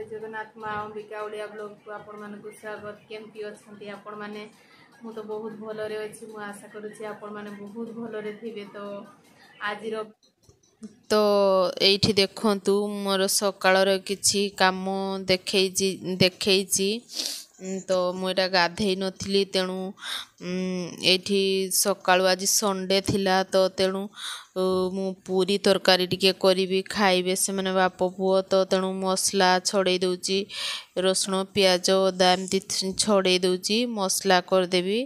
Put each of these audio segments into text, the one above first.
जय जगन्नाथ माँ अंबिका ओडिया ब्लॉग को आपण मानक स्वागत। केमती अच्छी आपण मैंने मु तो बहुत भलरे अच्छी मु आशा करुच्ची आपण मैंने बहुत भलरे थे। तो आज तो एठी देखंतु मोर सकाळर किछि काम देखैछि तो मुझे गाधे नथली तेणु एठी सकाळु आज संडे थिला तो तेणु मु पूरी तरकारी टिके करी खाइबे से माने बाप पुओ तो तेणु मसला छड़े दउची रसुण प्याज अदा एमती छड़े दउची मसला करदेवी।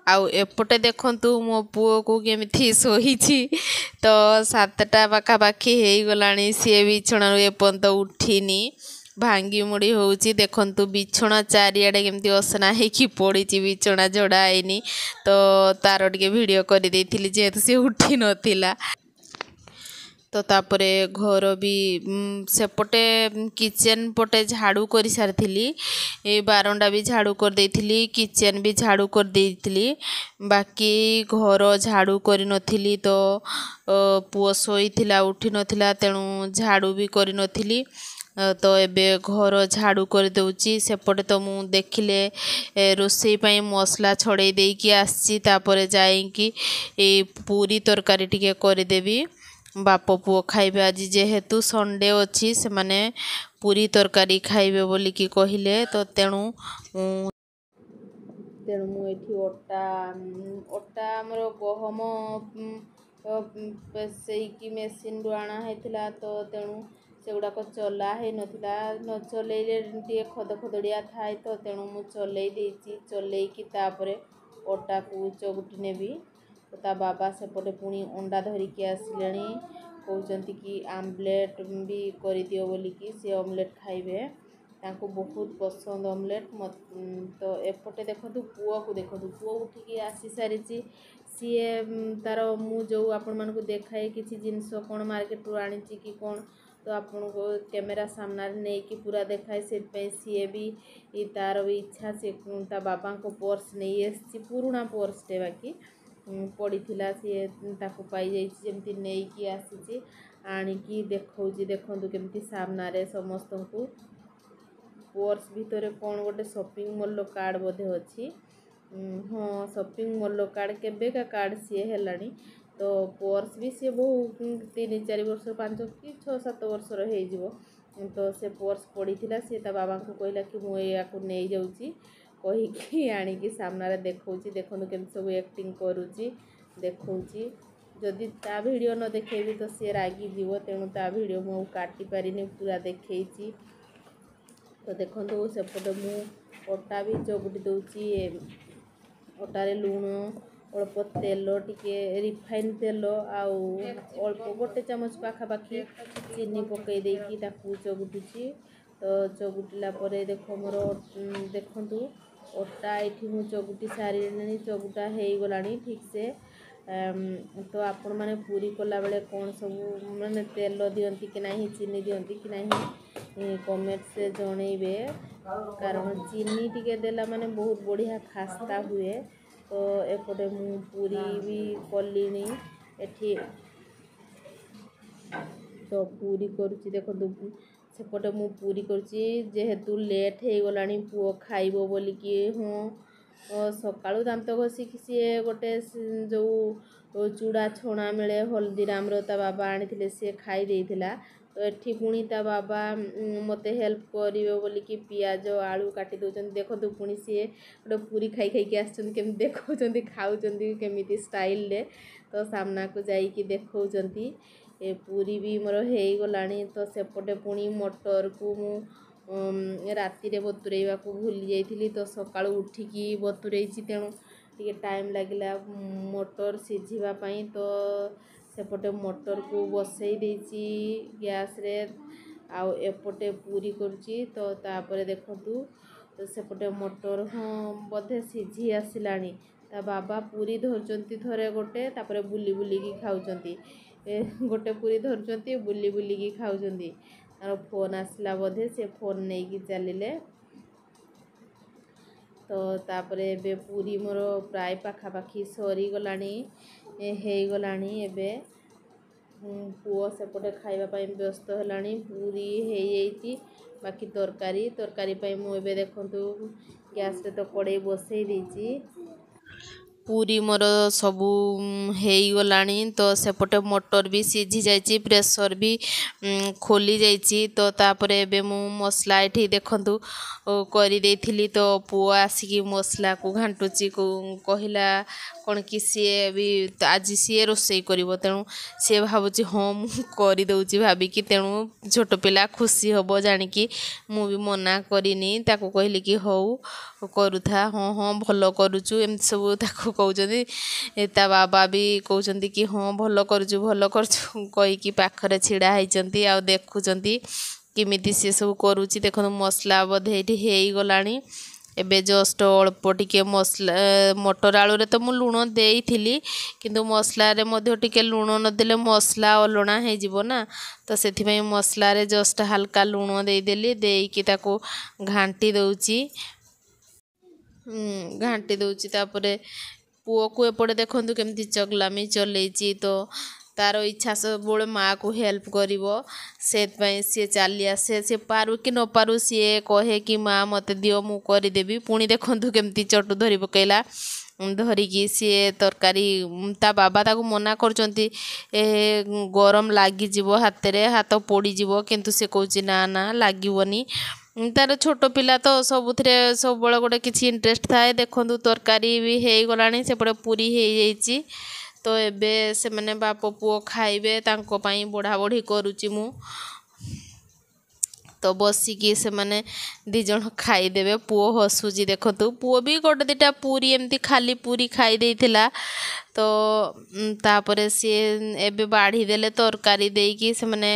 आउ एपटे देखंतु मो पुओ को केमिथि सोहिछि तो 7टा पाखापाखि हो गलानी सी बिछणारू एपर्यंत उठिनी भांगी मुड़ी होउची। देखंतु बिछणा चारिआडे केमती असना हेकी पड़ीची बिछणा जोड़ा आईनी तो तार टिके वीडियो कर देइथिली जेहेतु से उठी नथिला। तो तापरे घर भी सेपटे किचेन पटे झाड़ू कर सारी बारंडा भी झाड़ू कर देइथिली किचेन भी झाड़ू कर देइथिली बाकी घर झाड़ू कर नथिली तो पुओ सोईथिला उठी नथिला तेणु झाड़ू भी कर नथिली। तो एबे घर झाड़ू कर दउची सेपटे तो मु देखिले रोसई पई मसला छड़े देकी आसी तापरे जाईकी पूरी तरकारी टिके कर देबी। बाप पुओ खाइबे आज जेहेतु संडे अच्छी से माने पूरी तरकारी खाइबे बोली कि कहिले तो तेणु मुझे अटा आमर गहम पेसईकी मेसीन रु आना होता तो तेणु से गुड़ाक चला ही नथिला न चलैले टे खद खदड़िया थाए तो तेणु मु चलै देइची चलैकी तापरे अटा को चगुटी नेबी। तो ता बाबा सेपटे पुणी अंडा धरिकी आसिलेनी कहउचंती कि आमलेट भी कर दियो बोलिकी सी ऑमलेट खाइबे तांको बहुत पसंद ऑमलेट तो एपटे देखंतु पुओ को देखंतु पुओ उठिकी आसी सारी सी तार मु जो आपण मानकु देखाए किछि जिंस कोन मार्केट रु आनी कि कोन तो आपन को कैमेरा सामने नहीं कि पूरा देखाए से सी भी तार भी इच्छा से ता बाबा को पर्स नहीं आसी पुराणा पर्स टे बाकी पड़ी सी ताको पाई जाइए जमती नहीं कि आसी आणिकी देखौची देखंतु केमती सामने समस्त को पर्स भितर कौन गोटे शॉपिंग मॉल कार्ड बोधे अच्छी हाँ शॉपिंग मॉल कार्ड केबेका कार्ड सी है तो पर्स भी सी बहु 3-4 वर्ष 5 कि 6-7 वर्षर हो तो से पर्स पड़ी सी ता बाबा को कहला कि मुझे नहीं जाऊँगी कहीकि आणिकी सामने देखौची देखंतु केमती सब एक्टिंग करुची देखौची जदि ता वीडियो न देखेबी तो सी रागी जीव तेणु ता वीडियो मु काटी पारिनी पूरा देखैची। तो देखंतु सेपटे मु अटा भी चगुटी दउची अटारे लुण अल्प तेल टिके रिफाइन तेल आउ अल्प गोटे चामच पाखापाखि चीनी पकई देकी ताकू चगुटुची। तो चगुटिला परे देख मोर देखंतु अटा एठी मु चगुटी सारी चगुटा हो गलानी ठीक से तो आपण माने पूरी कला बेले कौन सब माने तेल दियंती कि नहीं चीनी दियंती कि नहीं कमेंट से जनइबे कारण चीनी टिके देला माने बहुत बढ़िया खास्ता हुए। तो एपटे मु पूरी भी कलिनी एठी तो पूरी करुची देखो सेपटे मु पूरी करुची जेहेतु लेट हो गलानी पुओ खाइबो बोली कि हाँ सकाळु दांत घषिकी सी गोटे जो चूड़ा छणा मिले हल्दीराम ता बाबा आनी सी खाई देइथिला। तो एठी पुणी ता बाबा मते हेल्प करिवे बोली कि पियाज आलू काटी दउचंती देखंतु पुणी सी गोटे पूरी खाई खाई आछंती केमती देखौचंती खाउचंती केमिति स्टाइल ले तो सामना को जाइकी देखौचंती ए पूरी भी मोर हो गलानी। तो सेपटे पुणी मटर को मु राति रे बतुरेइबा को भूली जाइथिली तो सकाळु उठिकी बतुरेइची तेणु टिके टाइम लागिला मटर सिझिबा पई। तो सेपटे मटर को बसई देइची गैस रे आउ एपटे पूरी करुची। तो तापरे देखंतु तो सेपटे मटर हाँ बोधे सिझी आसिलानी ता बाबा पूरी धरचंती थरे गोटे तापरे बुली बुली की खाउचंती गोटे पूरी धरचंती बुली बुली की खाउचंती तार फोन आसला बोधे से फोन नहीं की चलिले। तो तापरे एबे पूरी मोर प्राय पाखापाखि सरी गलानी हो गलानी एबे पुओ सेपटे खाइबा पई व्यस्त हेलाणी पूरी हे जाइछि बाकी तरकारी पई मु एबे देखंतु गैस रे तो कड़ाई बसई देछि पूरी मोर सबू गलानी तो सेपटे मटर भी सीझी जाइए प्रेसर भी खोली जाइए तो तापर एबे मु मसला ये देखंतु करी देइथिली तो पुओ आसिकी मसला को घांटुची कहला कौन कि सी भी आज सी रोसई कर तेणु सी भावुची हाँ मुझे दौची भाविकी तेणु छोट पिला खुशी हम जाणिकी मु भी मना करनी ताको कहली कि हौ करुथा हाँ हाँ भल करुचु एमती सब ताको कहउचंदी ता बाबा भी कहउचंदी कि हाँ भल करचु कहीकि पाखरे छिड़ा होइचंती आ देखुचंती किमिति सी सब करुची देखो मसला बोधे ये हेई गलानी एबे जस्ट अल्प टिके मसला मटर आलू रे तो मु लुण देइथिली किंतु मसला रे मध्य टिके लुण न देले मसला अलणा हे जिवो ना तो सेथि पई मसला रे जस्ट हल्का लुण देई देली देइकी ताको घांटी दउची घांटी दउची तापरे पुओ को एपटे देखंतु केमती चगलामी चलेची तो तार इच्छा सब माँ को हेल्प करिवो सेतपई सी चली आसे सी पारु कि न पारु सी कहे कि माँ मते दियो मु करदेवी पुणी देखंतु केमती चटु धरी पकेला धरिकी सी तरकारी ता बाबा ताको मना करचंती गरम लागी जिवो हाथ रे हाथ पोड़ी जिवो किंतु से कहूची ना ना लागिवनी तार छोट पिला तो सबुथिरे सब बळे गोटे किछि इंटरेस्ट थाए देखंतु तरकारी भी हेई गलानी सेपटे पूरी हेई जाइची तो एबे से मैंने बाप पुओ खाइबे तांको पाई बढ़ा बढ़ी करुची मु तो बसिकी से मैंने दी जण खाईदेवे पुओ हसुची देखतु पुओ भी गोटे दिटा पूरी एमती खाली पूरी खाई देइथिला तो तापरे सी एबे बाढ़ी देले तरकारी देइकी से मैंने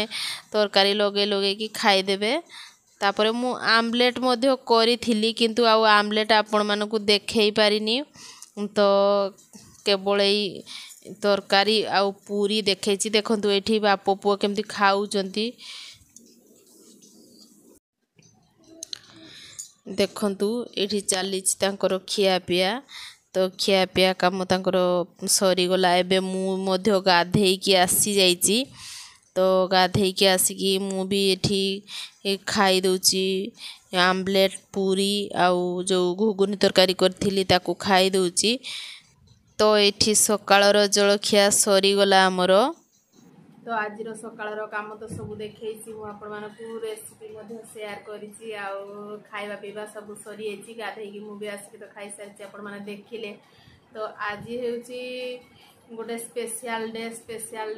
तरकारी लगे लगे कि खाईदेवे तापरे मु आमलेट मध्य करी किंतु आउ आमलेट आपण मानकु देखै पारिनी तो केवल तरकारी आउ पूरी देखैछि देखंतु एठी बाप पुओ केमती खाउचंती देखंतु एठी चलीछि तांकर खिया पिया तो खिया पिया काम तांकर सरी गला एबे मु मध्य गाधेई की आसी जाइछि तो गाधेई की आसिकी मु भी एठी खाई दउछि आमलेट पूरी आउ जो घुगुनी तरकारी करथिली ताको खाई दउछि तो ये सकाळर जलखिया सरीगला आमर तो आज सकाळर काम तो सब देखी रेसिपी सेयार करिछि आउ खाइबा पीबा सब सरी जाइछि गाधेई मु भी आसिक तो खाई सारी आपण माने देखिले तो आज हेउछि गोटे स्पेशल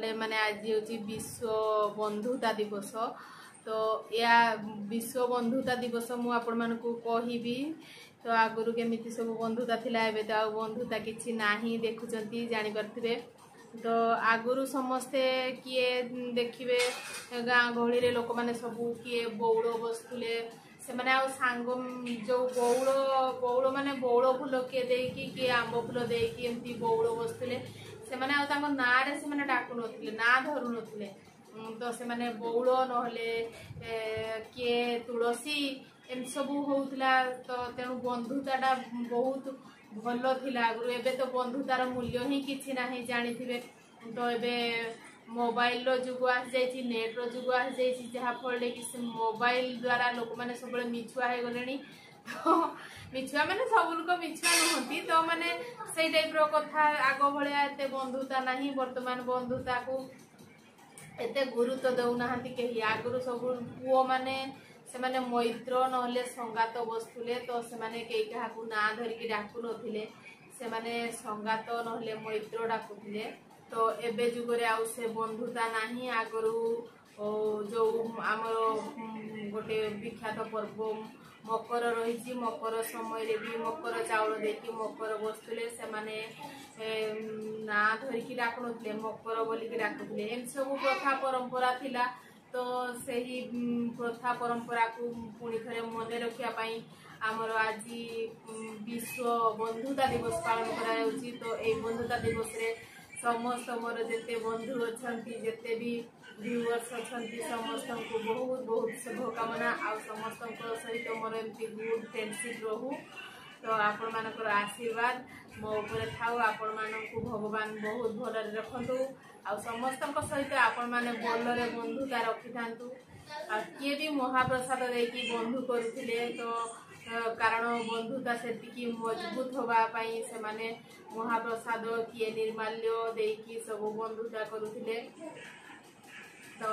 डे माने आज हेउछि विश्व बंधुता दिवस तो या विश्व बंधुता दिवस मु आपण मानकु कहिबी तो आगुरु केमिति सब बंधुता थिला एबे तो बंधुता किछि नाही देखुचंती जानि परथिबे तो आगुरु समस्ते किए देखिबे गाँ गहली रे लोक माने सब किए बौड़ बसुले से माने आ सांग जो बौड़ माने बौड़ फूल किए देकी किए आंब फूल देकी एमती बौड़ बसुले से माने आ तांको ना रे से माने डाकु नथिले ना धरु नथिले तो से माने बौड़ नहले किए तुलसी एम सब होउतला तो तेणु बंधुताटा बहुत भल थिला आगु एबे तो बंधुतार मूल्य ही किछि नाही जानिथिबे तो एबे मोबाइल रो जुग आस जाइछि नेट रो जुग आस जाइछि जहा फळे कि से मोबाइल द्वारा लोक माने सबले मिछुआ हे गलेनी तो मिछुआ माने सब लोक मिछुआ नहंती तो माने सेई टाइप रो कथा आगो भळे एते बंधुता नाही वर्तमान बंधुता को एते गुरुत्व दउ नाहंती केही आगुरु सब पुओ माने से माने मैत्र नहले संगात बसुले तो से माने केई काहाकू ना धरिकी डाकु नथिले से माने संगात नहले मैत्र डाकुथिले तो एबे जुगरे आउ से बंधुता नाही आगरु जो आमर गोटे विख्यात पर्व मकर रही मकर समय रे भी मकर चाउल देकी मकर बसुले से माने ना धरिकी डाकु नथिले मकर बोलिकी डाकुथिले एम सब प्रथा परंपरा थिला तो सही प्रथा परंपरा को पुणी थे मन रखा आमर आज विश्व बंधुता दिवस पालन करा तो ये बंधुता दिवस रे समस्त मोर जेते बंधु अच्छा जिते भी व्यूअर्स अच्छा समस्त को बहुत बहुत शुभकामना आ समस्त सहित मोर एमती गुड फ्रेंडशिप रहू तो आपण मानकर आशीर्वाद मो ऊपर थाउ आपण मानकु भगवान बहुत भलरे रखंतु आ समस्त सहित आपण माने भलरे बंधुता रखि थांतु आ किए भी महाप्रसाद देकी बंधु करुथिले तो कारण बंधुता सेतिकी मजबूत होबा पई से माने महाप्रसाद किए निर्माल्य देकी सब बंधुता करुथिले तो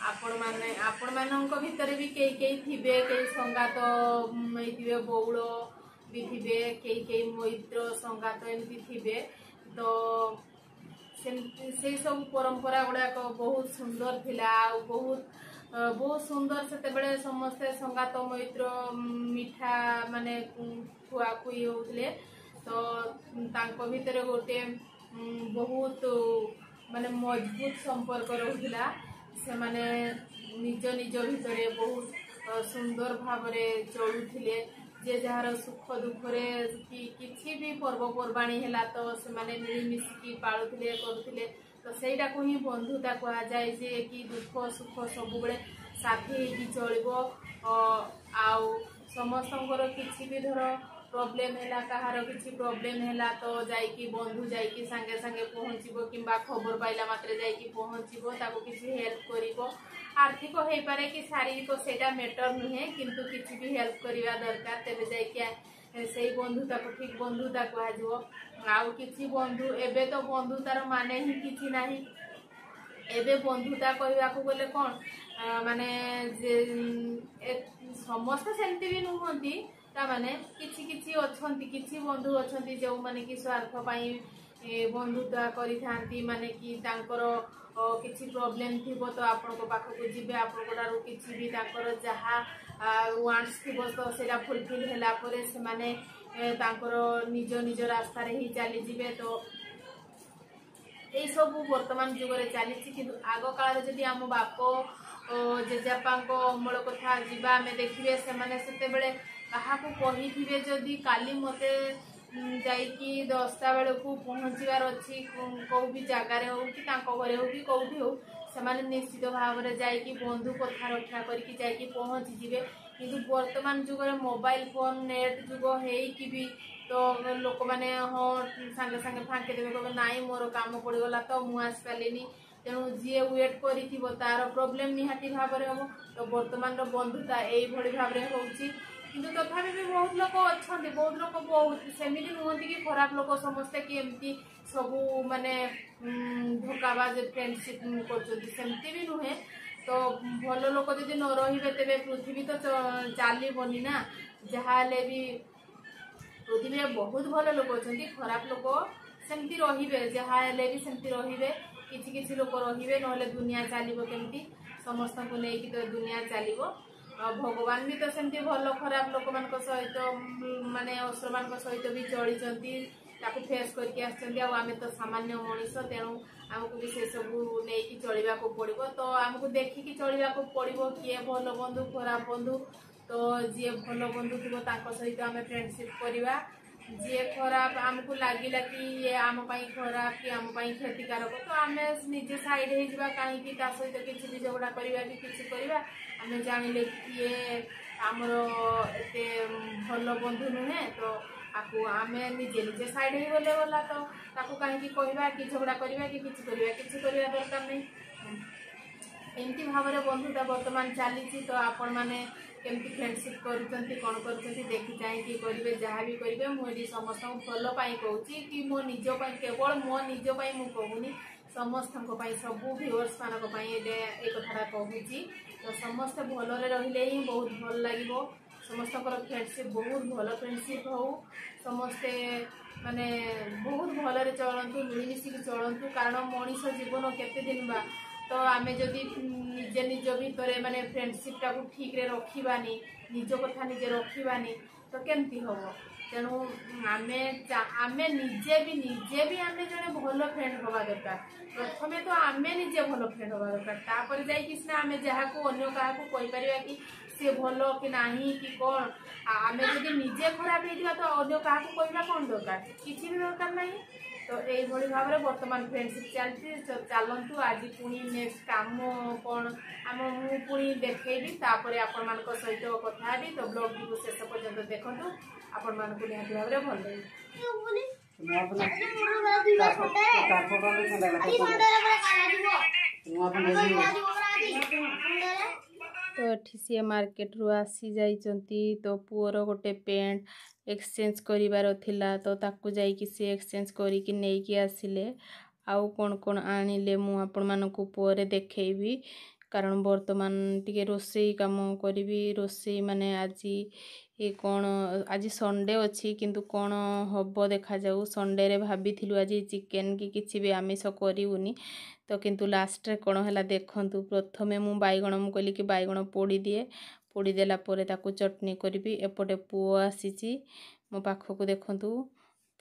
आपण मानक भितर भी कई थिबे कई संगात होइथिबे बौल भी थिबे कई मैत्र संगात एमती थिबे तो से सब परंपरा गुड़ाक बहुत सुंदर थिला बहुत सुंदर से बेले समस्ते संगात मैत्र मिठा माने खुआखुई होउतले तो तांको भितर गोटे बहुत माने मजबूत संपर्क रहुला से माने निज निज भितर बहुत सुंदर भावरे चलुथिले जे जार सुख दुखरे किछि भी पर्वपर्वाणी हैला तो से माने मिलिमिशिकी पाळुथिले करुथिले तो सेटा को ही बंधुता कहा जाए जे कि दुख सुख सब बेले साथी ही चलिबो आउ समस्तंकर किछि भी धर प्रॉब्लम हैला कहार किछि प्रॉब्लम हैला तो जाइकी बंधु जाइकी संगे संगे पहुँचबो किंबा खबर पाइला मात्रे जाइकी पहुँचबो ताको किछि हेल्प करिवो आर्थिक हो पारे कि शारीरिक सेटा मैटर नुहे किंतु किछि भी हेल्प करिवा दरकार तेबे जाइकी सेई बंधुता को ठीक बंधुता कहा जिवो आउ किछि बंधु एबे तो बंधुतार माने ही किछि नाही एबे बंधुता कहवा को गले कोन माने जे समस्त सेमती भी नुहंती ता माने किछि किछि अछंती किछि बंधु अछंती जो माने कि स्वार्थ पई बंधुता करि थांती माने कि तांकर किछि प्रॉब्लम थिबो तो आपन को पाख को जिबे आपन को दारु किछि भी तांकर जहा वांट्स थिबो तो सेरा फुलफिल हैला परे से माने तांकर निज निज रास्ता रे ही चली जिबे तो ए सब वर्तमान जुग रे चली कि आगो काल जदि हम बाप जेजापांको अमल कथा जीवा आमे देखिबे से माने सेते बेले कहा को कही थिबे जदि काली मते जाइकी 10टा बेले को पहुँचवार अच्छी कौ भी जगार हो कि घरे हो कि कौटी हो से निश्चित भाव में जाइकी बंधु कथा रक्षा करके जाइकी पहुँची जिवे किंतु वर्तमान जुग में मोबाइल फोन नेट जुग होइकी भी तो लोक मैंने हाँ सांगे सांगे फांके देवे कहे नाई मोर काम पड़गला तो मुझे आसी पारे तेणु जी वेट कर तार प्रोब्लेम निहाती भाव में हम तो वर्तमान बंधुता यही भाव में होची किंतु तथापि भी बहुत लोक अच्छा बहुत लोक बहुत सेमिति नुहति कि खराब लोक समस्ते कि एमती सबू माने धोखाबाज फ्रेंडशिप करमती भी नुहे तो भल लोक जदि न रे तेरे पृथ्वी तो चलबनी ना जहाँ भी पृथ्वी बहुत भल लोक अच्छा खराब लोक सेमती रे जहाँ भी सेमती रे किसी लोक रे ना दुनिया चलो केमती समस्त को लेकिन तो दुनिया चलो भगवान भी तो सेमती भल खराब लोक मान सहित माने असुर मान सहित भी चली फेस करके आम तो सामान्य मनीष तेणु आमको भी से सब नहीं चलवा को पड़ो तो आमको देखिकी चलवा को पड़ो किए भल बंधु खराब बंधु तो जी भल बंधु थी सहित आम फ्रेंडशिप करवा जी खराब आमको लगिला कि ये आम खराब कि आम क्षतिकारक तो आम निजे साइड हो कहीं सहित किसी भी झगड़ा करवा कि किसी करवा आम जानिले कि ये आमर एते भल बंधु नुहे तो आपको आम निजे निजे साइड हो गले गला तो कहीं कहवा कि झगड़ा करवा कि किसी करवा दरकार नहीं एमती भाव में बंधुता बर्तमान चली तो आपण मैंने केमती फ्रेंडशिप करुँच कौन कर देखी चाहिए करेंगे जहाँ भी करेंगे मुझे समस्त भल कहूँ कि मो निज केवल मो निज मु कहूनी समस्त सबू व्यूअर्स मानक एक कथा कहूँ तो समस्ते भलरे रहिले ही बहुत भल लगे समस्त फ्रेंडशिप बहुत भल फ्रेंडशिप हो समस्ते माने बहुत भलरे चलतु मिलमिशिकी चलतु कारण मनीष जीवन केते दिन बा तो आम जदि निजे निज भितर माने फ्रेंडशिप टाक ठीक रे रखिबानी निज कथा निजे रखिबानी तो केमती हम तेणु आम निजे भी आम जड़े भल फ्रेंड हवा दरकार प्रथम तो आम निजे भल फ्रेंड हवा दरकार तापर जाइना आम जहाँ को अन्य क्या कहीपर कि सी भल कि नहीं कि कौन आम जब निजे खराब होता तो अन्य क्या कहवा कौन दरकार किसी भी दरकार नहीं तो यही भाव में बर्तमान फ्रेंडशिप चलती। चलतु आज पुणी नेक्स्ट काम कौन आम मुझे देखी तापर आपण मान सहित कथा हेबी। तो ब्लॉग टी शेष पर्यंत देखूँ आपण मानक निहाती भाव में भल तो एठी सी मार्केट रु आसी जाइचंती। तो पुअर गोटे पेंट एक्सचेंज करिवार थिला तो ताकू जाइकी सी एक्सचेंज करिकी नेकी आसिले। आउ कोन कोन आनिले मु आपण मानकू पुअरे देखैबी कारण वर्तमान टिके रोसई काम करिवि। रोसई माने आजी ये कौन आज संडे अच्छी किंतु कौन हब देखा जाऊ। संडे रे भाभी थिलु आज चिकेन की किछि भी आमिष करिवुनी तो किंतु लास्ट रे कौन हैला देखंतु। प्रथमे मु बाइगण मु कहली कि बाइगण पोड़ी दिए पोड़ी देला परे ताकू चटनी करिवि। एपटे पुओ आसीची मो पाखकू देखंतु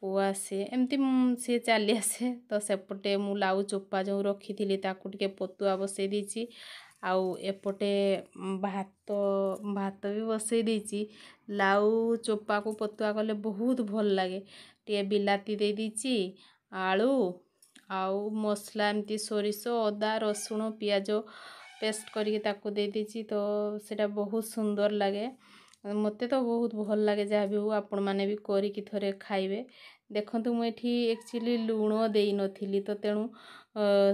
पुओ आसे एमती सी चली आसे। तो सेपटे मु लाउ चोपा जो रखी ताकू टिके पतुआ बसई दीची। आउ एपटे भात भात भी बसई दीची। लाउ चोपा को पतुआ कले बहुत भल लगे। टे बिलाती दे दीची आलू आउ मसला एमती सोरिष अदा रसुण पियाज पेस्ट करके ताकू दे दीची। तो सेटा बहुत सुंदर लगे मते तो बहुत भल लगे। जहाँ भी हो आपण माने भी करिकी थरे खाइबे। देखंतु मु एठी एक्चुअली लूण देई नथिली तो तेणु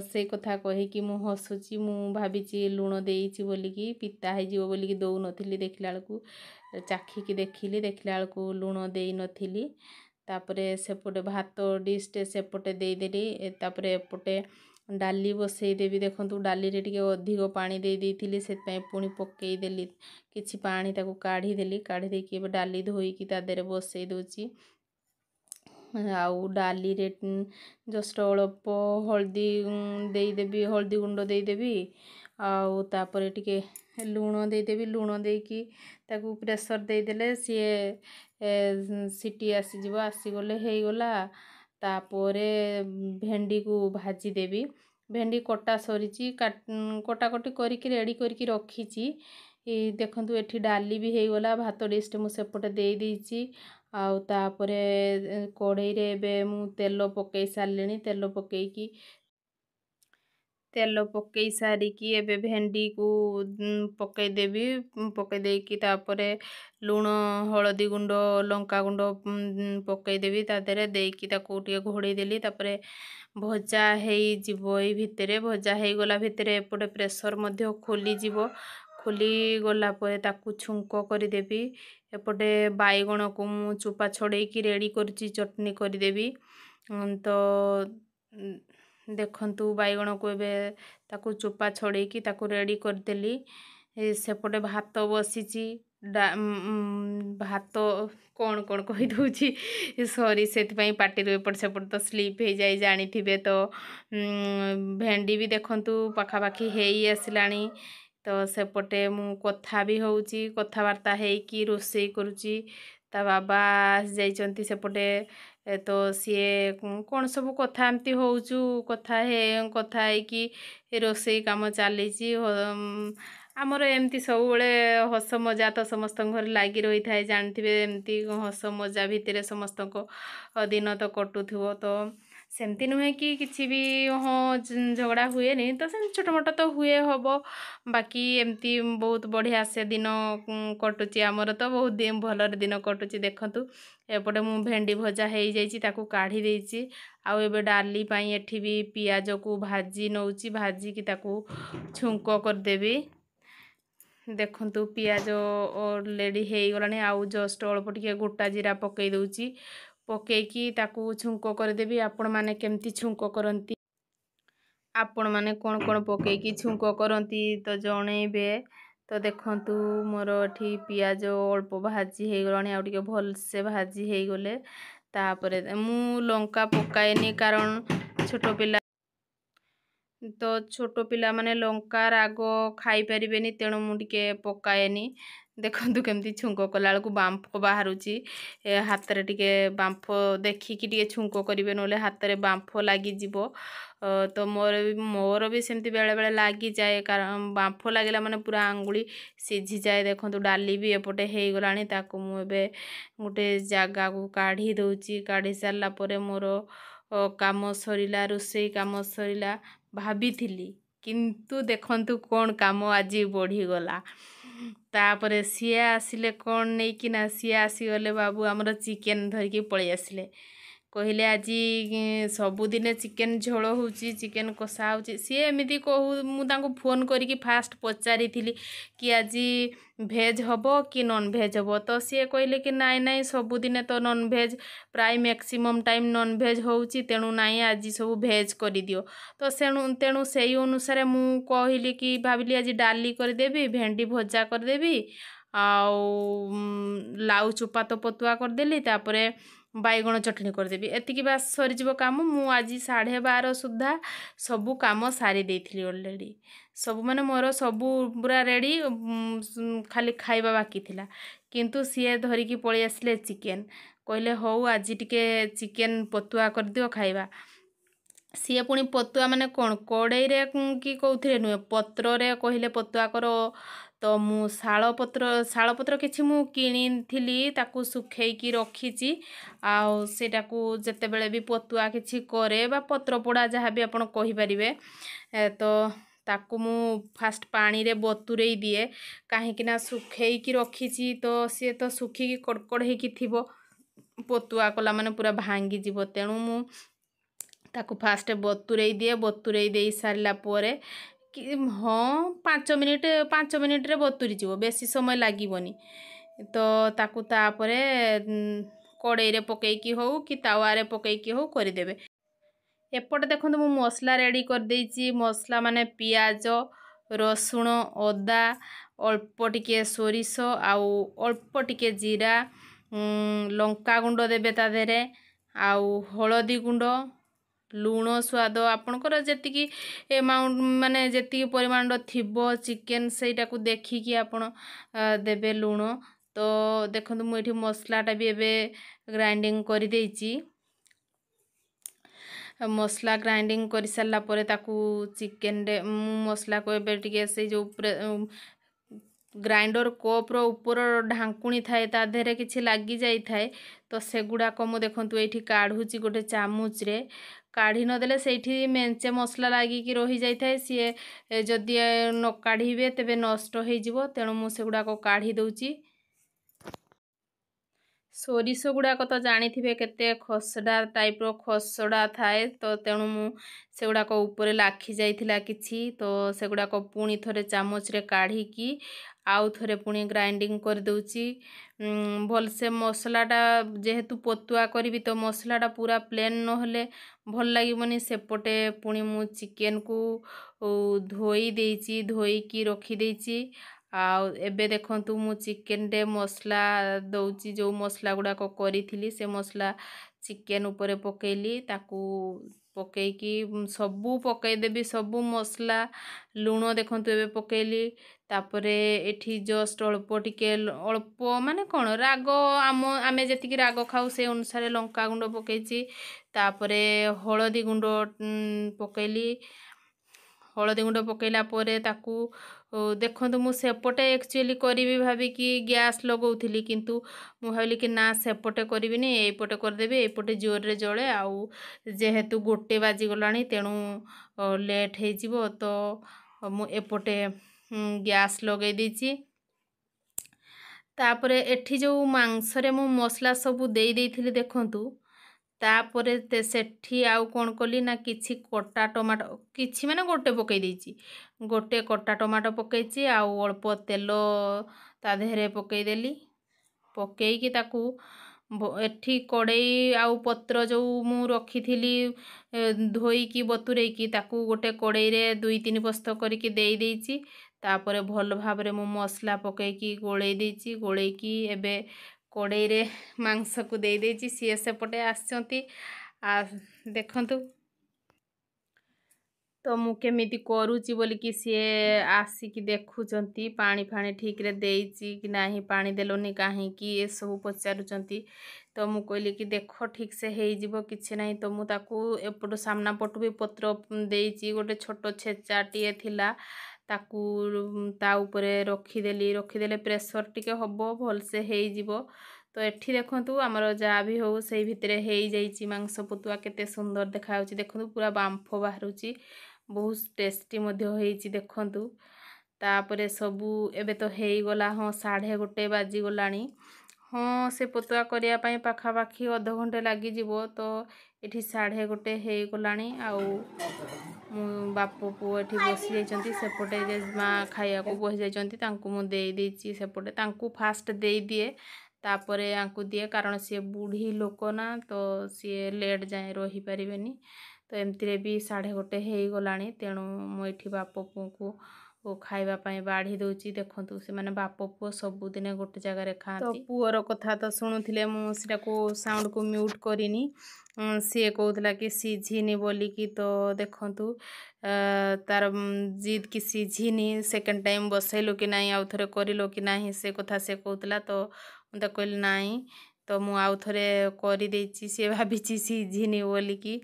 से कथा कही कि मु हसुची मु भाबिची लूण देइची बोलिकी पिता हे जिवो बोलिकी दउ नथिली। देखिला बेलकू चाखिकी देखिली देखिला बेलकू लूण देई नथिली। तापरे सेपटे भात डिशटे सेपटे देई देली। तापरे एपटे डाली बसई देवी। देखंतु डाली रे टिके अधिक पानी दे देइथिली सेतपय पुणी पकेई देली किछि पानी ताकू काढी देली। काढी देकी एबे डाली धोईकी ता देरे बसई दोची। आउ डाली रे जस्ट अल्प हल्दी देई देबी हल्दी गुंड देई देबी। आउ तापरे टिके लूण देई देबी लूण देकी ताकू प्रेशर देई देले सिए सिटी आसी जिवो आसी गले हेई गला। तापरे भेंडी को भाजी देबी। भेंडी कटा सरीची कटाकटी करिकी रेडी करिकी रखीची। देखंतु एठी डाली भी हेई गला भात डिस्ट मु सेपटे देई दीची। आउ तापरे कढ़ई रे एबे मु तेल पकई सारलेनी। तेल पकई सारिकी एबे भेंडी को पकई देबी। पकई देकी तापरे लूण हळदी गुंड लंका गुंड पकई देबी ता देरे देकी ताकू टिके घोड़े देली। तापरे भजा हेई जिवो एई भितरे भजा हेई गला भितरे एपटे प्रेशर मध्य खोली जिवो। खोली गला परे ताकू छुंको करि देबी। एपटे बाइगण को मु चोपा छड़ेकी रेडी करची चटनी करि देबी। तो देखंतु बाइगण को एबे ताकू चोपा छड़ेकी ताकू रेडी कर देली। सेपटे भात बसीची भात कौन कौन कही दूची सॉरी सेतपई पार्टी एपट सेपट तो स्लीप हो जाए जानी थिबे। तो भेंडी भी देखंतु पाखापाखी हेई आसिलानी। तो सेपटे मु कथा भी होउची कथावार्ता हेकी रोसई करुची। ता बाबा जाइचंती सेपटे तो सीए कौन सब कथा एमती होउचु कथा है कि रोसई काम चलीची। आमर एमती सब बड़े हस मजा तो समस्त घर लगी रही थाए जानते एमती हस मजा भितर समस्त दिन तो कटुथो। तो सेमती नुहे कि किसी भी हाँ झगड़ा हुए नहीं तो छोट मोट तो हुए हम बाकी एमती बहुत बढ़िया से दिन कटुची। आमर तो बहुत दिन भल दिन कटुची। देखंतु एपटे मु भेंडी भजा हो जाइए काढ़ी देइची। आउ एबे डाली पाई एठी भी पियाज को भाजी नौची भाजी की ताकू छुंको कर देबी। देखंतु पियाज ऑलरेडी हेई गलानी। आउ जस्ट अल्प टिके गोटा जीरा पकई दउची पकईकी ताकू छुंको कर देबी। आपण माने केमती छुंको करंती आपण माने कौन कौन पकईकी छुंको करंती तो जणेबे। तो देखंतु मोर एठी पियाज अल्प भाजी हेई गलानी। आउ टिके भल से भाजी हेई गले तापरे मु लंका पकाएनी कारण छोटो पिला तो छोटो पिला माने लंका राग खाई परिबेनी तेणु मु टिके पकाएनी। देखंतु केमती छुंको कला बेलकू बांफ बाहरुची हाथ रे टिके बांफ देखिकी टिके छुंको करिवे नले हाथ रे बांफ लागी जिवो। तो मोर भी सेमती बेले बेले लागी जाए कारण बांफ लागिला माने पूरा आंगुली सिझी जाए। देखंतु डाली भी एपटे हेई गलानी ताकू मु एबे गोटे जागा को काढ़ी दउची। काढ़ी सारला परे मोर काम सरिला रोषेई काम सरिला भाभी किंतु देखंतु कौन काम आज बढ़ीगला तापर सी आसिले कौन नहीं कि ना सी आसीगले बाबू आमर चिकेन धरिकी पलि आसिले कहले आज सबुदिने चिकेन झोल हो चिकेन कषा हो सी एमती कहू मुझे फोन करके फास्ट पचारि कि आज भेज हम कि नॉन भेज हम तो सी कहले कि नाई नाई सबुदिने तो नॉन भेज प्राय मैक्सिमम टाइम नॉन भेज होउची तेणु नाई आज सब भेज कर दियो तो तेणु से अनुसार मु कहली कि भाविली आज डाली करदेवी भेंडी भजा करदेवी लाउ चोपा तो पतुआ करदेली तापरे बैगण चटनी करदेवी एतिकी बास सरीज काम मु आज 12:30 सुधा सबू काम सारी देइथिली ऑलरेडी सब माने मोर सबू पूरा रेडी खाली खाइबा बाकी थिला किंतु सी धरिकी पलि आसिले चिकेन कहले हौ आज टिके चिकेन पतुआ कर दियो खाइबा सी पुणी पतुआ माने कौन कड़ई रे कि कौथिरे नुहे पत्र रे कहले पतुआ करो तो मु शाल पत्र किछि मु किनिथिली ताकू सुखेइकी रखिची आउ सेटाकू जेतेबेले भी पतुआ किछि करे बा पत्र पोड़ा जहाँ भी आपण कहि परिबे तो ताकू मु फास्ट पानी रे बतुरेई दिए काहेकि ना सुखेइकी रखिची तो सी तो सुखिकी कड़कड़ हेकी थिबो पतुआ कला माने पूरा भांगी जीवो तेणु मु ताकू फास्ट बतुरेई दे सारला पोरे कि हाँ 5 मिनिट रे बतुरी जीवो बेसी समय लागिबोनी तो ताकू तापरे कड़ई रे पकेइकी हो कि तावा रे पकेइकी हो करदेबे एपटे देखो मु मसला रेडी कर देइची मसला माने पियाज रसुण अदा अल्प टिके सोरिष आउ अल्प टिके जीरा लंका गुंड देबे ता देरे आउ हळदी गुंड लुण स्वाद आपणकर जेतिकी एमाउंट माने जेतिकी परिमाण थिबो चिकेन सेटा को देखिकी आपण देबे लुण तो देखंतु मु एठी मसलाटा भी एबे ग्राइंडिंग कर देइची मसला ग्राइंडिंग कर सारला परे ताकू चिकेन रे मसला को एबे टिके से जो ग्राइंडर कप रो ऊपर ढांकुणी थाए ता देहरे किछि लागी जाई थाए तो सेगुडा को मु देखंतु एठी काढुची गोटे चामच रे काढ़ी नदेले सेठी मेंचे मसला लागिकी रही जाई थाए सी जदि न काढ़ीबे तेबे नष्ट हो जिवो तेणु मु सेगुडा को काढ़ी दउची सोरिष गुड़ाक तो जानी केते खसड़ा टाइप रो खसड़ा थाए तो तेणु मु सेगुड़ाक ऊपर लाखी जाइथिला किछि तो सेगुड़ाक पुणी थरे चामच रे काढ़ी की आउ थरे पुणी ग्राइंडिंग कर दउची भल से मसलाटा जेहेतु पतुआ करी तो मसलाटा पूरा प्लेन नहले भल लागिबनी सेपटे पुणी मु चिकेन को धोई देइची धोई की रखी देइची आउ एबे देखंतु मु चिकेन रे मसला दउची जो मसला गुडा को करी से मसला चिकेन ऊपर पकेली ताकू पकेकी सबू पकई देबी सबू मसला लुण देखंतु एबे पकेली तापरे एठी जस्ट अल्प टिके अल्प माने कोन राग आमे जेतिकी राग खाऊ से अनुसार लंका गुंड पकेची तापरे हळदी गुंड पकेली हळदी गुंड पकेला परे ताकू देखंतु मु सेपटे एक्चुअली करी भाविकी गैस लगौथिली किंतु मु भाविली कि ना सेपटे करिबिनी एपटे करदेबी एपटे जोर रे जळे आउ जेहेतु गोटे बाजी गलानी तेणु लेट हे जिवो तो मु एपटे गैस लगै दीची तापरे एठी जो मांस रे मु मसला सबु देई देइथिली देखंतु तापरे सेठी आउ कौन कली ना किछि कटा टमाटो किछि माने गोटे पकई देइची गोटे कटा टमाटो पकईची आउ अल्प तेल ता देहरे पकई देली पकई की ताकू एठी कड़ई आउ पत्र जो मु रखी धोई की बतुरई की ताकू गोटे कड़ई रे 2-3 बस्त करके देई देइची तापरे भल भाबरे मु मसला पकईकी गोळेई देइची गोळेईकी एबे कड़ई रे मांस को दे देइची सी सेपटे आसचंती आ देखंतु तो मु केमिति करूची बोली कि सी आसिकी देखुचंती पानी फाणी ठीक रे देइची कि नाही पानी देलोनी काहे कि ए सब पचारुचंती तो मु कहली कि देखो ठीक से हेई जिवो किछि नाही तो मु ताकू एपटो सामना पटु भी पत्र देइची गोटे छोटो छेचाटिए थिला ताकू ता उपरे रखीदेले प्रेसर टिके हबो भलसे हेइजिवो। तो एठी देखंतु आमर जा भी हो सेई भितरे हेइ जाइछि मांस पुतुआ केते सुंदर देखा होछि। देखंतु पूरा बांफो बाहरुछि बहुत टेस्टी मध्य होइछि देखंतु। तापरे सबू एबे तो हेइ गला हाँ 1:30 बाजी गलानी। हाँ से पुतुआ करिया पई पाखापाखी अध घंटे लागी जिवो। तो एठी 1:30 हेइ गलानी आउ बापू पुओ एठी बसी जाइछंती सेपटे जे माँ खाइया को बसी जाइछंती तांकू मु देई देइछि सेपटे तांकू फास्ट देई दिए तापरे आंकू दिए कारण सी बुढ़ी लोक ना तो सी लेट जाए रही पारिबेनी। तो एमती भी 1:30 हेइ गलानी तेणु मु एठी बाप पुओ को खाइबा पई बाढ़ी दउची। देखंतु से माने बाप पुओ सब दिन गोटे जगह रे खाती। तो पुओर कथा तो सुनुथिले मु सेटा को साउंड को म्यूट करिनी। सी कहूला कि सीझिनी बोली कि तो देखंतु तार जिद कि सीझिनी सेकेंड टाइम बसैलो कि नहीं आउ थरे करिलो कि नहीं से कथा से कहूला। तो मते कहली नहीं तो मु आउ थरे करि देछि से भाबिछि सीझिनी बोली कि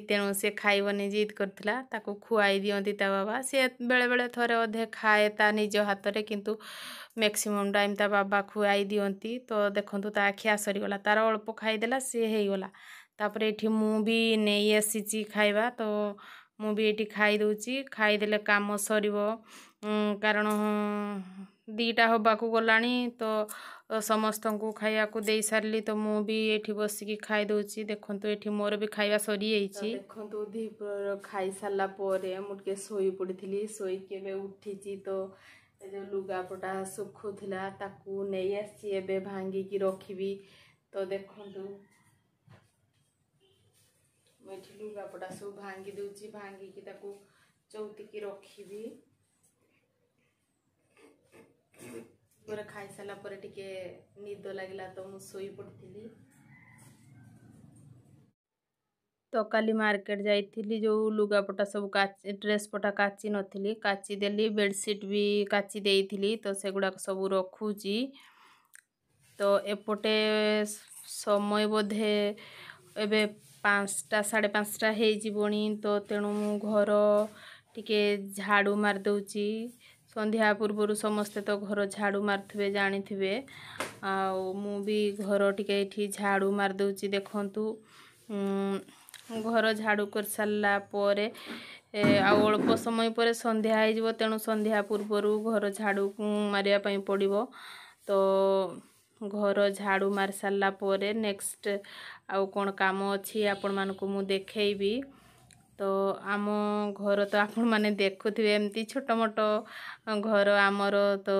तेणु से खाइबनी जिद करथिला। ताको खुआई दियंती ता बाबा से बेले बेले थरे अधे खाए ता निज हातरे किंतु मैक्सिमम टाइम ता बाबा खुआई दियंती। तो देखंतु ता खिया सरी गला तार अल्प खाइदेला से हेइ गला। तापरे एठी मु भी नेई आसीची खाइबा तो मु भी एठी खाई दउची खाइदेले काम सरीबो। कारण 2टा होबाकू गलानी तो समस्तंकू खाइया को देई सारली तो मु भी एठी बसिकी खाई दउची। देखंतु एठी मोर भी खाइबा सरी जाइछि। देखंतु दीपर खाई सारला परे मु के सोई पड़िथिली सोई केबे उठिची। तो जो लुगापटा सुखुथिला ताकू नेई आसी एबे भांगी की रखिबी। तो देखंतु मैं लुगापटा सब भांगी दूची भांगी की ताकू चौतिकी रखिबी। पूरा खाई साला परे टिके निद लागिला तो मु सोई पड़थिली। तो काली मार्केट जाइथिली जो लुगापटा सब काची ड्रेस पटा काची नथिली काची देली बेडशीट भी काची देइथिली। तो सेगुडा सब रखुची। तो एपटे समय बोधे एबे 5टा 5:30 हेइ जीवनी। तो तेणु मु घर टिके झाड़ू मार दउची। संध्या पूर्वरु समस्ते तो घर झाड़ू मारथिबे जानिथिबे आउ मु भी घर टिके एठी झाड़ू मार दउची। देखंतु घर झाड़ू कर सारला परे आउ अल्प समय परे संध्या हेइ जीवो तेणु संध्या पूर्वरु घर झाड़ू मारिया पई पड़िबो। तो घर झाड़ू मार सारला परे नेक्स्ट आउ कोन काम अछि आपण मानको मु देखैबी। तो आम घर तो आपण माने देखुथिबे एमती छोट मोटो घर आमर। तो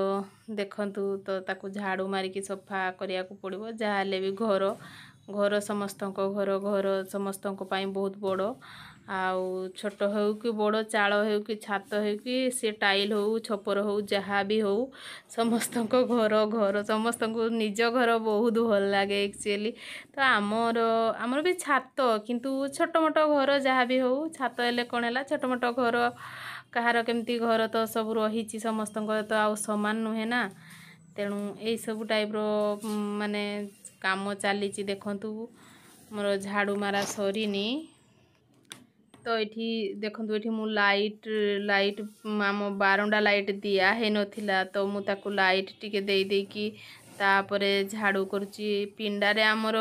देखंतु तो ताकू झाड़ू मारी की सफा करिया को पड़िबो जाहाले भी घर समस्तंको घर समस्तंको पई बहुत बड़ो आउ छोट हो कि बड़ो चाल हो कि छात हो कि से टाइल हो छपर हो जहाँ भी हो समस्तंको घर समस्तंको निज घर बहुत भल लागे एक्चुअली। तो आमर भी छात किंतु छोट मोट घर जहाँ भी हो छात हेले कौन है छोट मोट घर कहार केमती घर तो सब रही समस्तंको तो आउ समान नुहे ना। तेणु यही सब टाइप रो माने काम चली देखंतु मोर झाड़ू मारा सरीनी। तो ये देखंतु ये मु लाइट आम बारंडा लाइट दिया है नथिला। तो मु ताकू लाइट टिके दे की तापरे झाड़ू करुची। पिंडारे आमर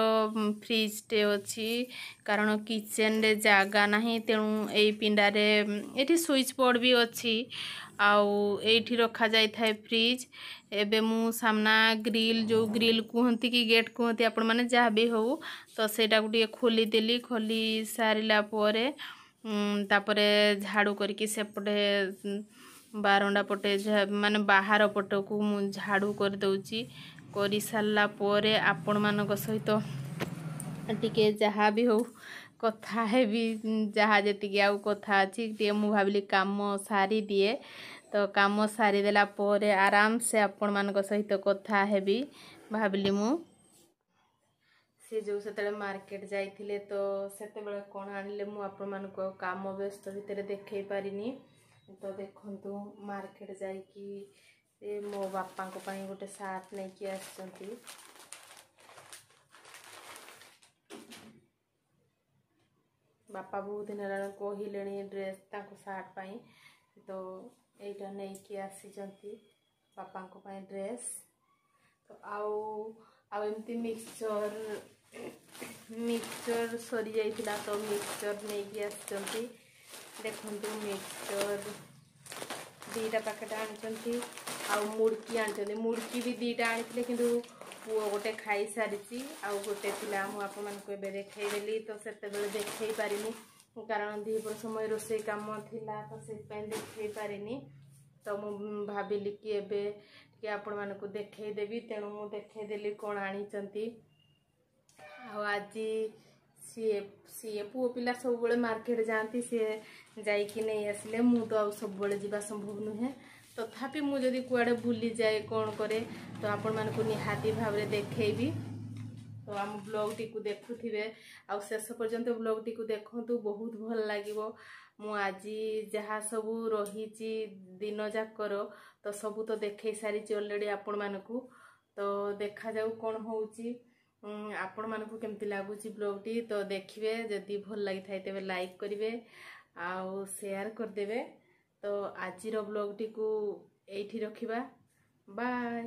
फ्रिज टे अच्छी कारण किचन रे जागा नहीं तेणु यही पिंडारे ये स्विच बोर्ड भी अच्छी आउ एठी रखा जाई थाए फ्रिज। एबे मु सामना ग्रिल जो ग्रिल कहती कि गेट कहती आपण माने जहाँ भी हो तो सेटा को खोली देली खोली सारिला परे तापरे झाड़ू करके सेपटे बारंडा पटे माने बाहर पट को मु झाड़ू कर दउची। करी सारला परे आपण मानक सहित टिके जहाँ भी हो कथा है भी जहाँ जी आउ कथा अच्छी टे मु भाविली काम सारी दिए। तो काम सारी देला परे आराम से आपण मानक सहित कथा है भी भाविली मु से जो से मार्केट जाइथिले। तो सेते बेले कोन आनिले मु आपण मानको काम व्यस्त भितर देखै पारिनी। तो देखंतु मार्केट जाई कि मो बापा को पई गोटे सार्ट नै कि आछंती। बापा बहुत दिन कहले ड्रेस ताको सार्ट पाई। तो एटा नहीं कि आसी बापा को पाई ड्रेस तो आउ एमती मिक्सचर सरी जाइथिला तो मिक्सचर नहीं कि आसी देखु मिक्सचर दीटा पैकेट आनी आउ मुड़की आनी मुड़की भी दीटा आनी कि पुओ गोटे खाई सारी आउ गोटे थिला मु आप देखदेली तो से देखे पारिनी कारण दीपर समय रोषे काम थिला तो से देखे पारिनी तो मु भाविली कि एबे टिके आपण मानकु देखदेवी तेणु मु देखदेली कौन आनी आज सी पुओ पिला सब मार्केट जाती सी जाइकी नहीं आसिले मु तो सब जावा संभव नुहे तथापि मु जदि कुआडे बुली जाए कौन करे तो आपण मानकु निहाती भाव में देखैबी तो आम ब्लॉग टी को देखुथिबे आ शेष पर्यंत ब्लॉग टी को देखंतु बहुत भल लागिवो मु आज जहाँ सब रही दिन जाकर तो सब तो देखे सारी ऑलरेडी आपण मानकु तो देखा जाऊ कौन होउची आपण मानकु केमती लागुची ब्लॉग टी तो देखिबे जदि भल लागि थाइ तेबे लाइक करिवे आउ शेयर कर देबे तो आजिर ब्लॉग टी को एठी रखिबा बाय।